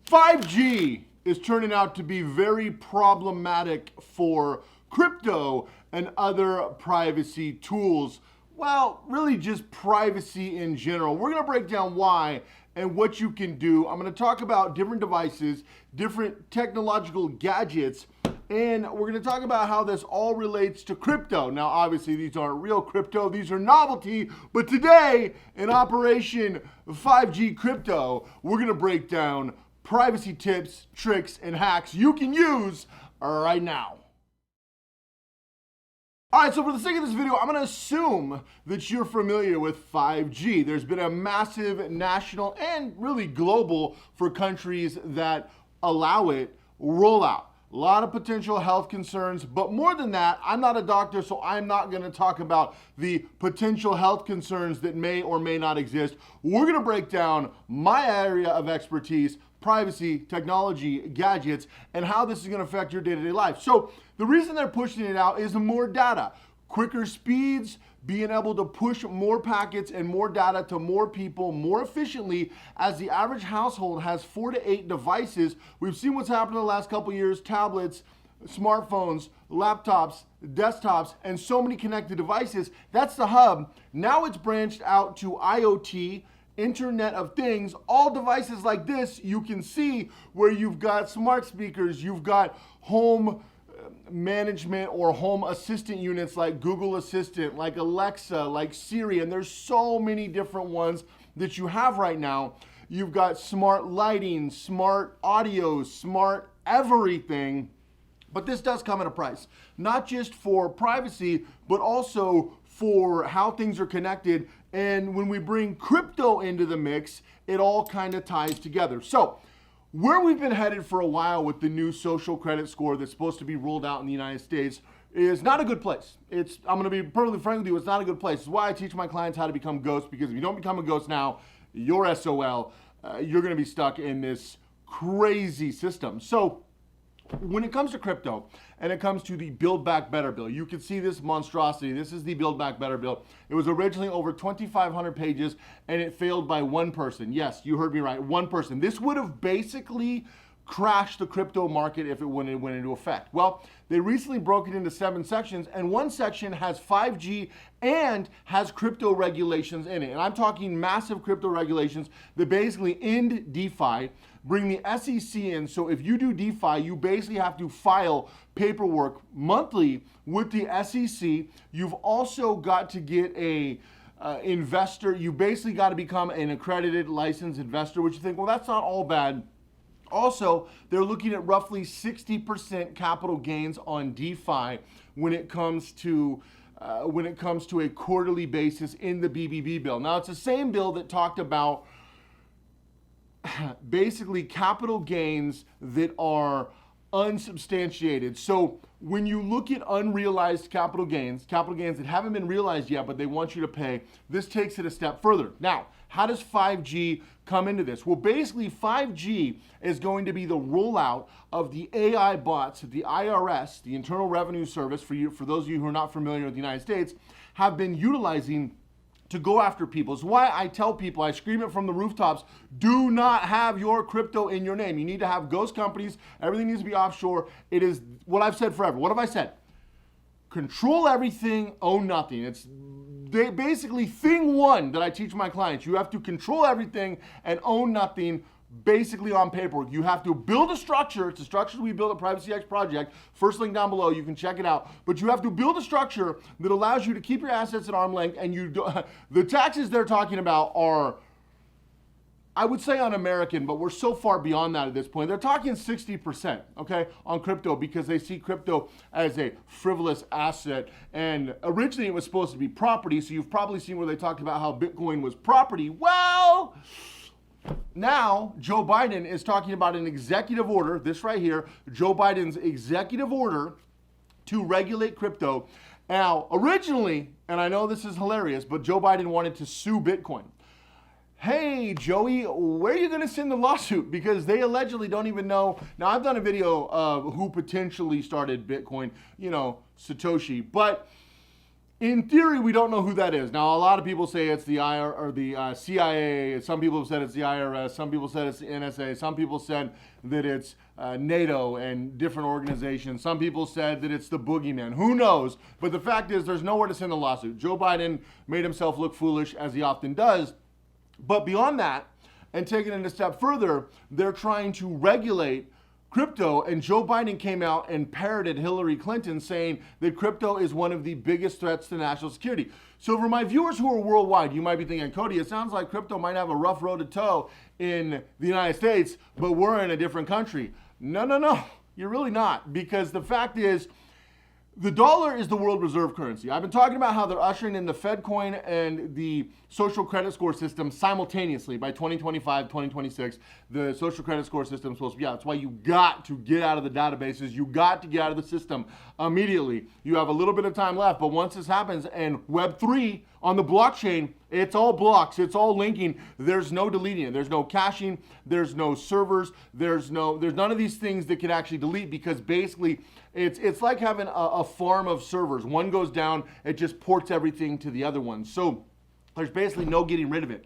5G is turning out to be very problematic for crypto and other privacy tools. Well, really just privacy in general. We're going to break down why and what you can do. I'm going to talk about different devices, different technological gadgets, and we're going to talk about how this all relates to crypto. Now, obviously, these aren't real crypto. These are novelty. But today, in Operation 5G Crypto, we're going to break down privacy tips, tricks, and hacks you can use right now. All right, so for the sake of this video, I'm going to assume that you're familiar with 5G. There's been a massive national and really global for countries that allow it rollout. A lot of potential health concerns, but more than that, I'm not a doctor, so I'm not going to talk about the potential health concerns that may or may not exist. We're going to break down my area of expertise, privacy, technology, gadgets, and how this is going to affect your day-to-day life. So the reason they're pushing it out is more data, quicker speeds, being able to push more packets and more data to more people more efficiently. As the average household has 4 to 8 devices, we've seen what's happened in the last couple of years, tablets, smartphones, laptops, desktops, and so many connected devices. That's the hub. Now it's branched out to IoT, Internet of Things, all devices like this. You can see where you've got smart speakers, you've got home management or home assistant units like Google Assistant, like Alexa, like Siri, and there's so many different ones that you have right now. You've got smart lighting, smart audio, smart everything, but this does come at a price, not just for privacy, but also for how things are connected. And when we bring crypto into the mix, it all kind of ties together. So where we've been headed for a while with the new social credit score that's supposed to be rolled out in the United States is not a good place. I'm going to be perfectly frank with you, it's not a good place. It's why I teach my clients how to become ghosts, because if you don't become a ghost now, you're SOL. You're going to be stuck in this crazy system. So when it comes to crypto and it comes to the Build Back Better bill, you can see this monstrosity. This is the Build Back Better bill. It was originally over 2,500 pages and it failed by one person. Yes, you heard me right, one person. This would have basically crashed the crypto market if it went into effect. Well, they recently broke it into 7 sections, and one section has 5G and has crypto regulations in it. And I'm talking massive crypto regulations that basically end DeFi, bring the SEC in. So if you do DeFi, you basically have to file paperwork monthly with the SEC. You've also got to get a investor. You basically got to become an accredited licensed investor, which you think, well, that's not all bad. Also, they're looking at roughly 60% capital gains on DeFi when it comes to a quarterly basis in the BBB bill. Now, it's the same bill that talked about basically capital gains that are unsubstantiated. So when you look at unrealized capital gains that haven't been realized yet, but they want you to pay, this takes it a step further. Now, how does 5G come into this? Well, basically 5G is going to be the rollout of the AI bots that the IRS, the Internal Revenue Service, for those of you who are not familiar with the United States, have been utilizing to go after people. It's why I tell people, I scream it from the rooftops, do not have your crypto in your name. You need to have ghost companies. Everything needs to be offshore. It is what I've said forever. What have I said? Control everything, own nothing. It's basically thing one that I teach my clients. You have to control everything and own nothing, basically on paperwork. You have to build a structure. It's a structure we built at Privacy X Project. First link down below, you can check it out. But you have to build a structure that allows you to keep your assets at arm's length, and the taxes they're talking about are, I would say, un-American, but we're so far beyond that at this point. They're talking 60%, okay, on crypto, because they see crypto as a frivolous asset. And originally it was supposed to be property, so you've probably seen where they talked about how Bitcoin was property. Well, now Joe Biden is talking about an executive order, this right here, Joe Biden's executive order to regulate crypto. Now, originally, and I know this is hilarious, but Joe Biden wanted to sue Bitcoin. Hey, Joey, where are you going to send the lawsuit? Because they allegedly don't even know. Now, I've done a video of who potentially started Bitcoin, Satoshi. But In theory, we don't know who that is. Now, a lot of people say it's the CIA. Some people have said it's the IRS. Some people said it's the NSA. Some people said that it's NATO and different organizations. Some people said that it's the boogeyman. Who knows? But the fact is, there's nowhere to send the lawsuit. Joe Biden made himself look foolish, as he often does. But beyond that, and taking it a step further, they're trying to regulate crypto, and Joe Biden came out and parroted Hillary Clinton, saying that crypto is one of the biggest threats to national security. So for my viewers who are worldwide, you might be thinking, Cody, it sounds like crypto might have a rough road to toe in the United States, but we're in a different country. No, you're really not, because the fact is, the dollar is the world reserve currency. I've been talking about how they're ushering in the Fed coin and the social credit score system simultaneously by 2025, 2026. The social credit score system is supposed to be out. That's why you got to get out of the databases. You got to get out of the system immediately. You have a little bit of time left, but once this happens and Web3 on the blockchain, it's all blocks, it's all linking. There's no deleting it. There's no caching. There's no servers. There's none of these things that could actually delete, because basically it's like having a farm of servers. One goes down, it just ports everything to the other one. So there's basically no getting rid of it.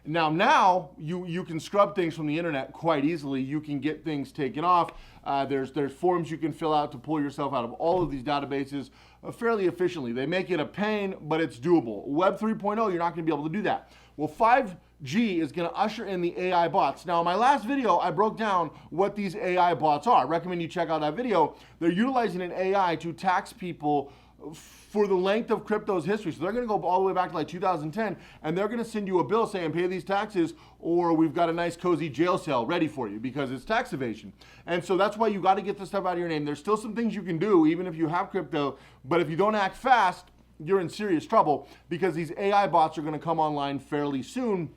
Now you can scrub things from the internet quite easily. You can get things taken off. There's forms you can fill out to pull yourself out of all of these databases fairly efficiently. They make it a pain, but it's doable. Web 3.0, you're not going to be able to do that. Well, 5G is going to usher in the AI bots. Now, in my last video, I broke down what these AI bots are. I recommend you check out that video. They're utilizing an AI to tax people for the length of crypto's history. So they're going to go all the way back to like 2010, and they're going to send you a bill saying pay these taxes, or we've got a nice cozy jail cell ready for you, because it's tax evasion. And so that's why you got to get this stuff out of your name. There's still some things you can do even if you have crypto, but if you don't act fast, you're in serious trouble, because these AI bots are going to come online fairly soon.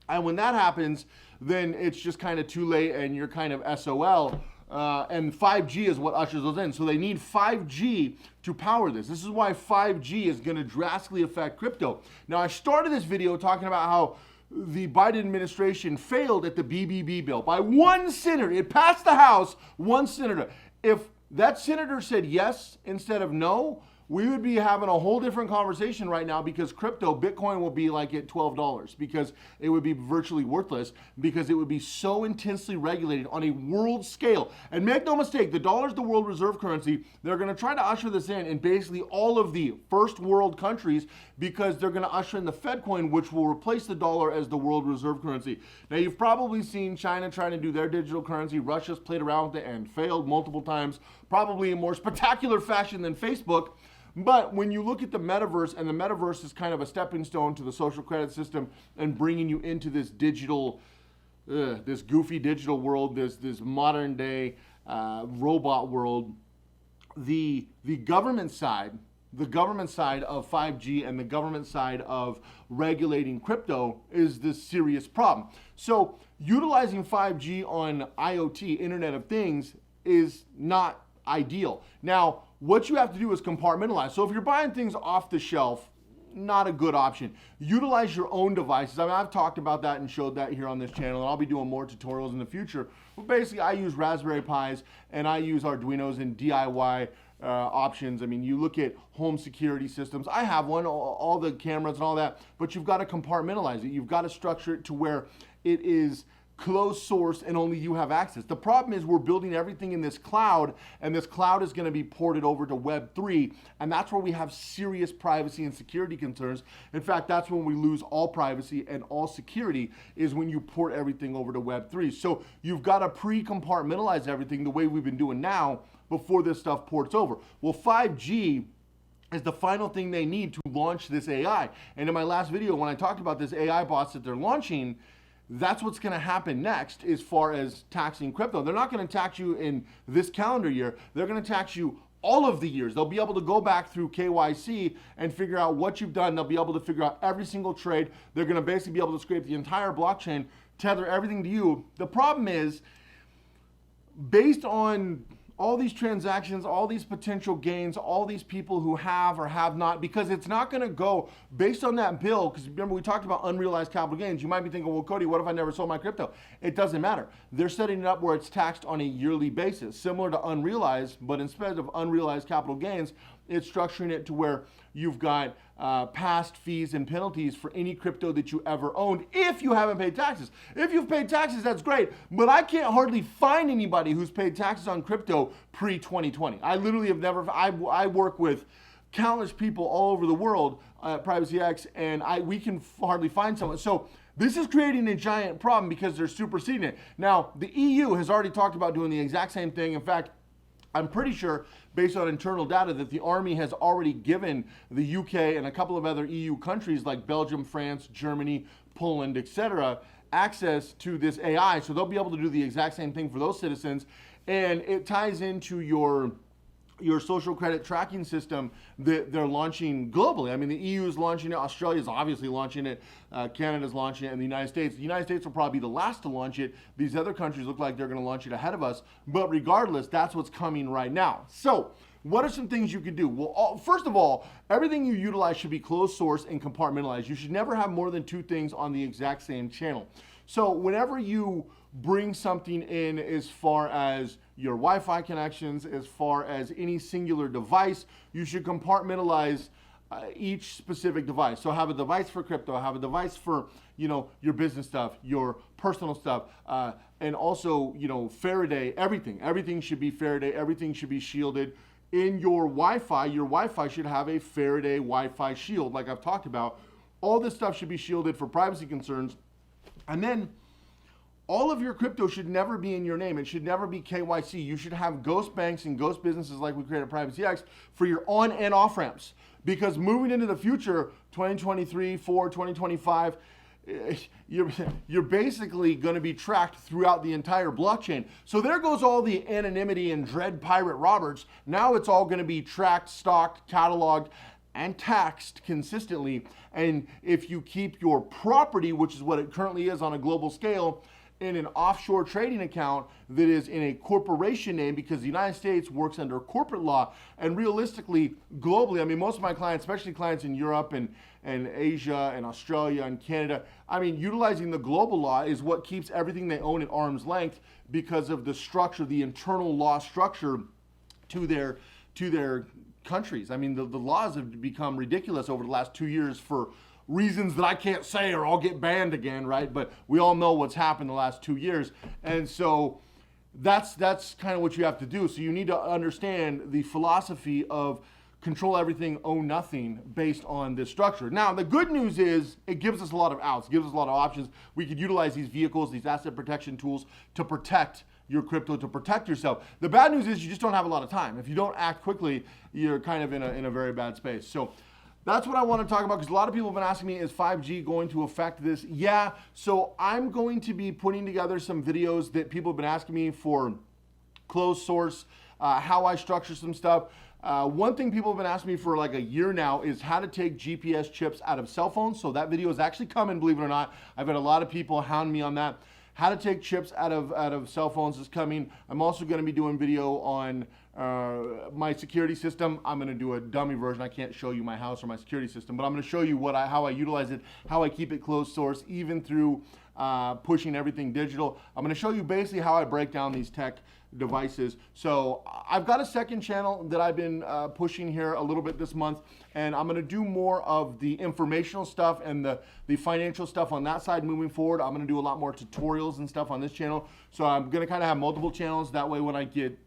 And when that happens, then it's just kind of too late and you're kind of SOL. And 5G is what ushers those in. So they need 5G to power this. This is why 5G is going to drastically affect crypto. Now, I started this video talking about how the Biden administration failed at the BBB bill by one senator. It passed the House, one senator. If that senator said yes instead of no, we would be having a whole different conversation right now, because crypto, Bitcoin will be like at $12, because it would be virtually worthless, because it would be so intensely regulated on a world scale. And make no mistake, the dollar is the world reserve currency. They're going to try to usher this in basically all of the first world countries, because they're going to usher in the Fed coin, which will replace the dollar as the world reserve currency. Now, you've probably seen China trying to do their digital currency. Russia's played around with it and failed multiple times, probably in more spectacular fashion than Facebook. But when you look at the metaverse, and the metaverse is kind of a stepping stone to the social credit system and bringing you into this digital, this goofy digital world, this modern day robot world, the government side of 5G and the government side of regulating crypto is this serious problem. So utilizing 5G on IoT, Internet of Things, is not ideal. Now, what you have to do is compartmentalize. So if you're buying things off the shelf, not a good option. Utilize your own devices. I mean, I've talked about that and showed that here on this channel, and I'll be doing more tutorials in the future. But basically, I use Raspberry Pis and I use Arduinos and DIY options. I mean, you look at home security systems. I have one, all the cameras and all that, but you've got to compartmentalize it. You've got to structure it to where it is closed source and only you have access. The problem is we're building everything in this cloud, and this cloud is going to be ported over to Web3, and that's where we have serious privacy and security concerns. In fact, that's when we lose all privacy and all security, is when you port everything over to Web3. So you've got to pre-compartmentalize everything the way we've been doing now before this stuff ports over. Well, 5G is the final thing they need to launch this AI. And in my last video, when I talked about this AI bots that they're launching, that's what's going to happen next as far as taxing crypto. They're not going to tax you in this calendar year. They're going to tax you all of the years. They'll be able to go back through KYC and figure out what you've done. They'll be able to figure out every single trade. They're going to basically be able to scrape the entire blockchain, tether everything to you. The problem is, based on all these transactions, all these potential gains, all these people who have or have not, because it's not going to go based on that bill. Because remember, we talked about unrealized capital gains. You might be thinking, well, Cody, what if I never sold my crypto? It doesn't matter. They're setting it up where it's taxed on a yearly basis, similar to unrealized, but instead of unrealized capital gains, it's structuring it to where you've got past fees and penalties for any crypto that you ever owned if you haven't paid taxes. If you've paid taxes, that's great, but I can't hardly find anybody who's paid taxes on crypto pre-2020. I literally have never, I work with countless people all over the world at PrivacyX, and we can hardly find someone. So this is creating a giant problem because they're superseding it. Now, the EU has already talked about doing the exact same thing. In fact, I'm pretty sure, based on internal data, that the Army has already given the UK and a couple of other EU countries like Belgium, France, Germany, Poland, etc., access to this AI. So they'll be able to do the exact same thing for those citizens. And it ties into your social credit tracking system that they're launching globally. I mean, the EU is launching it, Australia's obviously launching it, Canada's launching it, and the United States. The United States will probably be the last to launch it. These other countries look like they're gonna launch it ahead of us, but regardless, that's what's coming right now. So, what are some things you can do? Well, first of all, everything you utilize should be closed source and compartmentalized. You should never have more than 2 things on the exact same channel. So whenever you bring something in as far as your Wi-Fi connections, as far as any singular device, you should compartmentalize each specific device. So have a device for crypto, have a device for, your business stuff, your personal stuff, and also, Faraday, everything. Everything should be Faraday, everything should be shielded. In your Wi-Fi should have a Faraday Wi-Fi shield, like I've talked about. All this stuff should be shielded for privacy concerns. And then all of your crypto should never be in your name. It should never be KYC. You should have ghost banks and ghost businesses like we created at PrivacyX for your on and off ramps. Because moving into the future, 2023, 2025, you're basically going to be tracked throughout the entire blockchain. So there goes all the anonymity and dread pirate Roberts. Now it's all going to be tracked, stocked, cataloged, and taxed consistently. And if you keep your property, which is what it currently is on a global scale, in an offshore trading account that is in a corporation name, because the United States works under corporate law, and realistically, globally, I mean, most of my clients, especially clients in Europe and Asia and Australia and Canada, I mean, utilizing the global law is what keeps everything they own at arm's length because of the structure, the internal law structure to their countries. I mean, the laws have become ridiculous over the last 2 years for reasons that I can't say or I'll get banned again, right? But we all know what's happened the last 2 years. And so that's kind of what you have to do. So you need to understand the philosophy of control everything, own nothing based on this structure. Now, the good news is it gives us a lot of outs, gives us a lot of options. We could utilize these vehicles, these asset protection tools to protect your crypto, to protect yourself. The bad news is you just don't have a lot of time. If you don't act quickly, you're kind of in a very bad space. So that's what I want to talk about, because a lot of people have been asking me, is 5G going to affect this? Yeah, so I'm going to be putting together some videos that people have been asking me for closed source, how I structure some stuff. One thing people have been asking me for like a year now is how to take GPS chips out of cell phones. So that video is actually coming, believe it or not. I've had a lot of people hound me on that. How to take chips out of cell phones is coming. I'm also going to be doing video on my security system. I'm going to do a dummy version. I can't show you my house or my security system, but I'm going to show you how I utilize it, how I keep it closed source, even through pushing everything digital. I'm going to show you basically how I break down these tech devices. So I've got a second channel that I've been pushing here a little bit this month, and I'm going to do more of the informational stuff and the financial stuff on that side moving forward. I'm going to do a lot more tutorials and stuff on this channel. So I'm going to kind of have multiple channels. That way when I get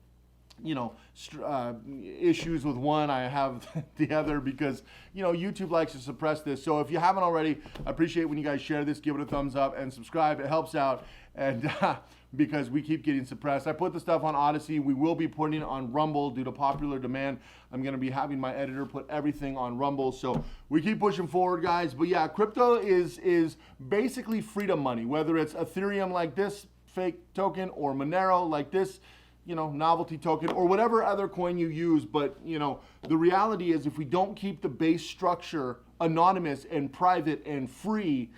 issues with one, I have the other, because YouTube likes to suppress this. So if you haven't already, I appreciate when you guys share this, give it a thumbs up and subscribe. It helps out, and because we keep getting suppressed. I put the stuff on Odyssey. We will be putting it on Rumble due to popular demand. I'm going to be having my editor put everything on Rumble. So we keep pushing forward, guys. But yeah, crypto is basically freedom money, whether it's Ethereum like this fake token or Monero like this novelty token, or whatever other coin you use. But the reality is, if we don't keep the base structure anonymous and private and free,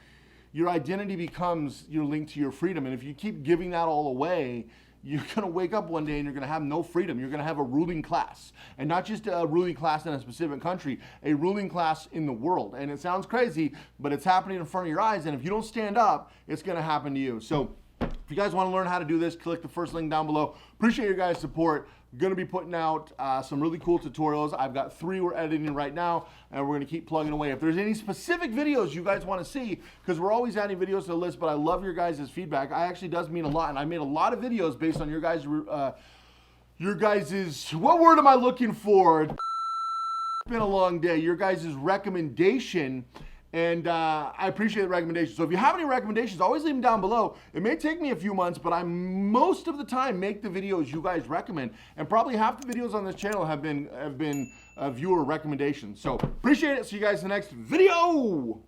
your identity becomes your link to your freedom. And if you keep giving that all away, you're going to wake up one day and you're going to have no freedom. You're going to have a ruling class, and not just a ruling class in a specific country, a ruling class in the world. And it sounds crazy, but it's happening in front of your eyes. And if you don't stand up, it's going to happen to you. So If you guys want to learn how to do this, click the first link down below. Appreciate your guys' support. Going to be putting out some really cool tutorials. I've got 3 we're editing right now, and we're going to keep plugging away. If there's any specific videos you guys want to see, because we're always adding videos to the list, but I love your guys' feedback. It actually does mean a lot, and I made a lot of videos based on your guys' what word am I looking for? It's been a long day. Your guys' recommendation. And I appreciate the recommendations. So if you have any recommendations, always leave them down below. It may take me a few months, but I most of the time make the videos you guys recommend. And probably half the videos on this channel have been viewer recommendations. So appreciate it. See you guys in the next video.